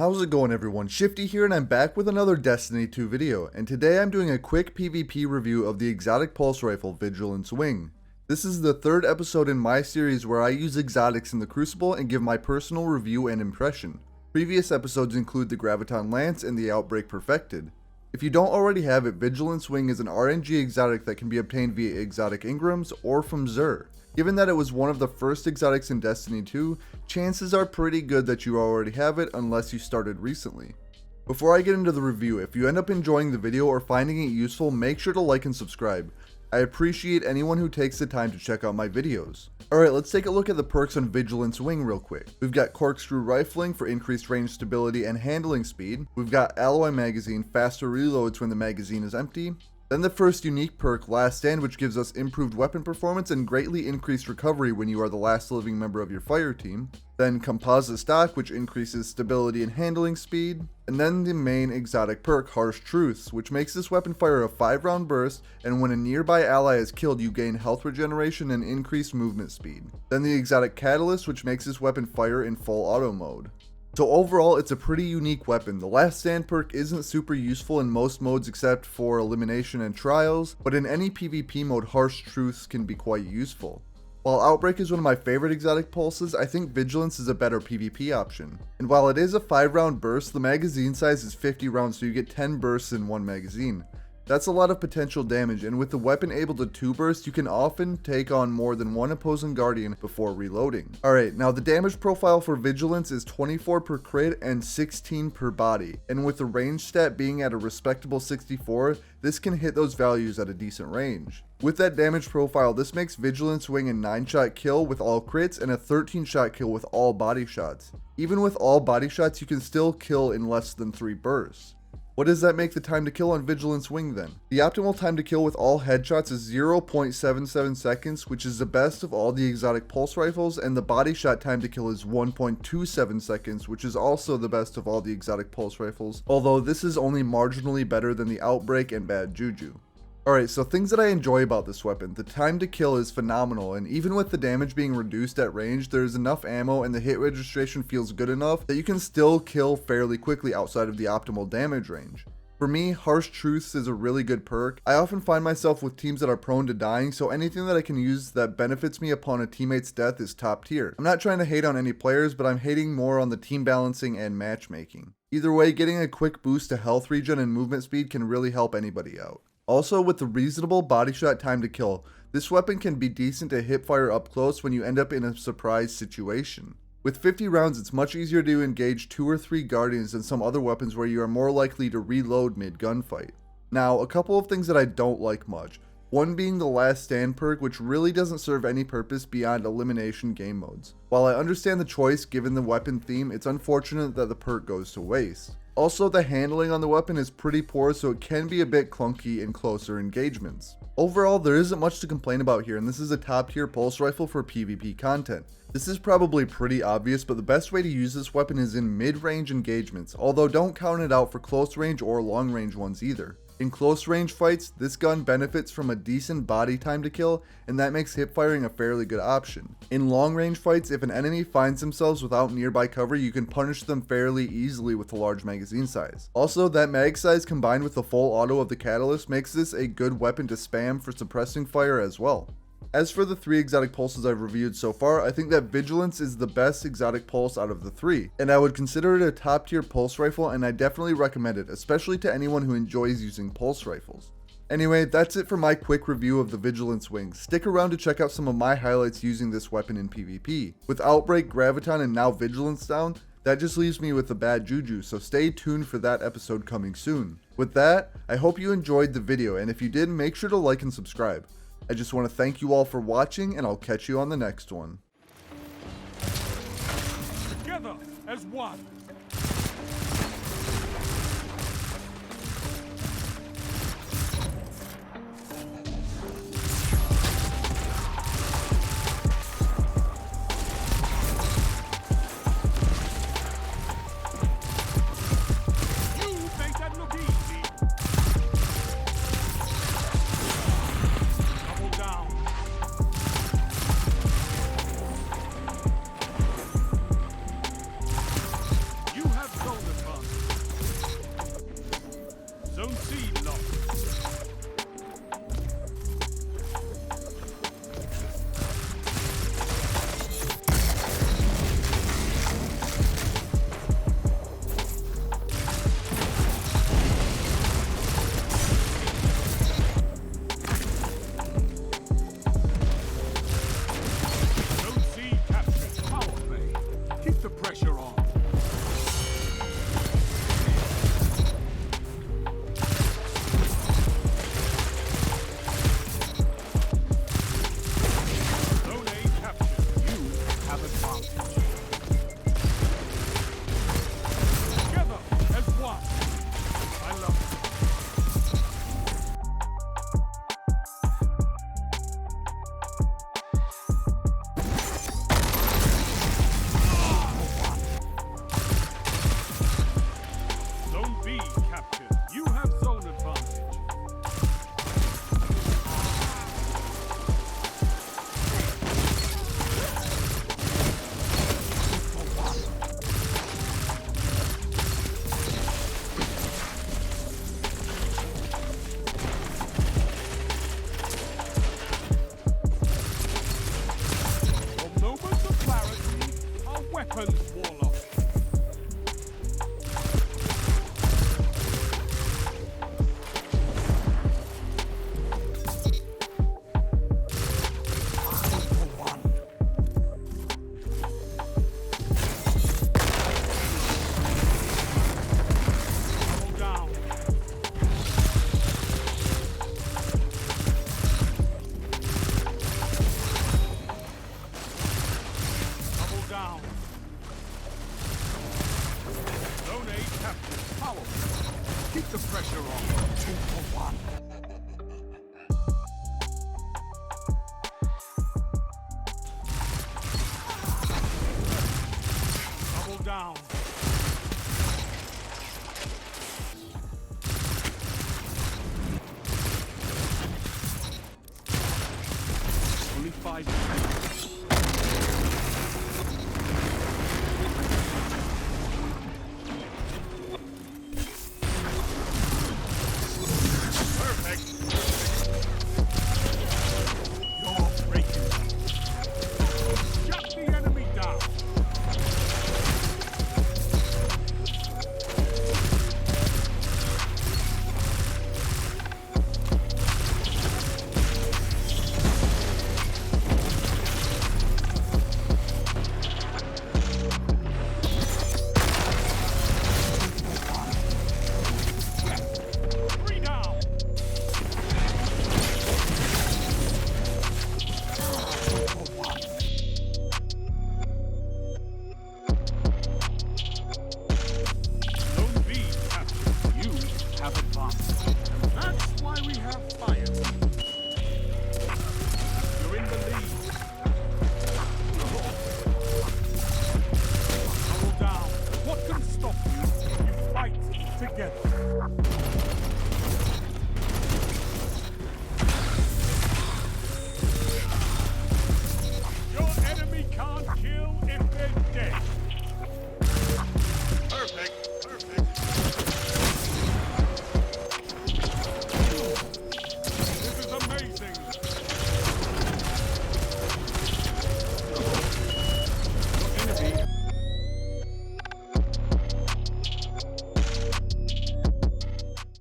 How's it going, everyone? Shifty here, and I'm back with another Destiny 2 video, and today I'm doing a quick PvP review of the exotic pulse rifle Vigilance Wing. This is the third episode in my series where I use exotics in the Crucible and give my personal review and impression. Previous episodes include the Graviton Lance and the Outbreak Perfected. If you don't already have it, Vigilance Wing is an RNG exotic that can be obtained via exotic engrams or from Xur. Given that it was one of the first exotics in Destiny 2, chances are pretty good that you already have it unless you started recently. Before I get into the review, if you end up enjoying the video or finding it useful, make sure to like and subscribe. I appreciate anyone who takes the time to check out my videos. Alright, let's take a look at the perks on Vigilance Wing real quick. We've got Corkscrew Rifling for increased range stability and handling speed. We've got Alloy Magazine, faster reloads when the magazine is empty. Then the first unique perk, Last Stand, which gives us improved weapon performance and greatly increased recovery when you are the last living member of your fire team. Then Composite Stock, which increases stability and handling speed. And then the main exotic perk, Harsh Truths, which makes this weapon fire a 5-round burst, and when a nearby ally is killed you gain health regeneration and increased movement speed. Then the exotic Catalyst, which makes this weapon fire in full auto mode. So overall, it's a pretty unique weapon. The Last Stand perk isn't super useful in most modes except for elimination and trials, but in any PvP mode, Harsh Truths can be quite useful. While Outbreak is one of my favorite exotic pulses, I think Vigilance is a better PvP option. And while it is a 5-round burst, the magazine size is 50 rounds, so you get 10 bursts in one magazine. That's a lot of potential damage, and with the weapon able to 2-burst, you can often take on more than one opposing guardian before reloading. Alright, now the damage profile for Vigilance is 24 per crit and 16 per body, and with the range stat being at a respectable 64, this can hit those values at a decent range. With that damage profile, this makes Vigilance Wing a 9-shot kill with all crits and a 13-shot kill with all body shots. Even with all body shots, you can still kill in less than 3 bursts. What does that make the time to kill on Vigilance Wing then? The optimal time to kill with all headshots is 0.77 seconds, which is the best of all the exotic pulse rifles, and the body shot time to kill is 1.27 seconds, which is also the best of all the exotic pulse rifles, although this is only marginally better than the Outbreak and Bad Juju. Alright, so things that I enjoy about this weapon. The time to kill is phenomenal, and even with the damage being reduced at range, there is enough ammo and the hit registration feels good enough that you can still kill fairly quickly outside of the optimal damage range. For me, Harsh Truths is a really good perk. I often find myself with teams that are prone to dying, so anything that I can use that benefits me upon a teammate's death is top tier. I'm not trying to hate on any players, but I'm hating more on the team balancing and matchmaking. Either way, getting a quick boost to health regen and movement speed can really help anybody out. Also, with the reasonable body shot time to kill, this weapon can be decent to hip fire up close when you end up in a surprise situation. With 50 rounds, it's much easier to engage 2 or 3 guardians than some other weapons where you are more likely to reload mid-gunfight. Now, a couple of things that I don't like much. One being the Last Stand perk, which really doesn't serve any purpose beyond elimination game modes. While I understand the choice given the weapon theme, it's unfortunate that the perk goes to waste. Also, the handling on the weapon is pretty poor, so it can be a bit clunky in closer engagements. Overall, there isn't much to complain about here, and this is a top tier pulse rifle for PvP content. This is probably pretty obvious, but the best way to use this weapon is in mid-range engagements, although don't count it out for close range or long range ones either. In close range fights, this gun benefits from a decent body time to kill, and that makes hip firing a fairly good option. In long range fights, if an enemy finds themselves without nearby cover, you can punish them fairly easily with a large magazine size. Also, that mag size combined with the full auto of the Catalyst makes this a good weapon to spam for suppressing fire as well. As for the 3 exotic pulses I've reviewed so far, I think that Vigilance is the best exotic pulse out of the 3, and I would consider it a top tier pulse rifle, and I definitely recommend it, especially to anyone who enjoys using pulse rifles. Anyway, that's it for my quick review of the Vigilance Wing. Stick around to check out some of my highlights using this weapon in PvP. With Outbreak, Graviton, and now Vigilance down, that just leaves me with the Bad Juju, so stay tuned for that episode coming soon. With that, I hope you enjoyed the video, and if you did, make sure to like and subscribe. I just want to thank you all for watching, and I'll catch you on the next one. Together as one. You weapons, Warlock. Double down. Double down. Zone A captured. Powerful. Keep the pressure on. 2 for 1. Double down. Only 5 seconds. Perfect. You're breaking. Shut the enemy down. Three down. Zone B captured. You have advanced. And that's why we have fire. You're in the lead. Double down. What can stop you if you fight together? Your enemy can't kill if they're dead.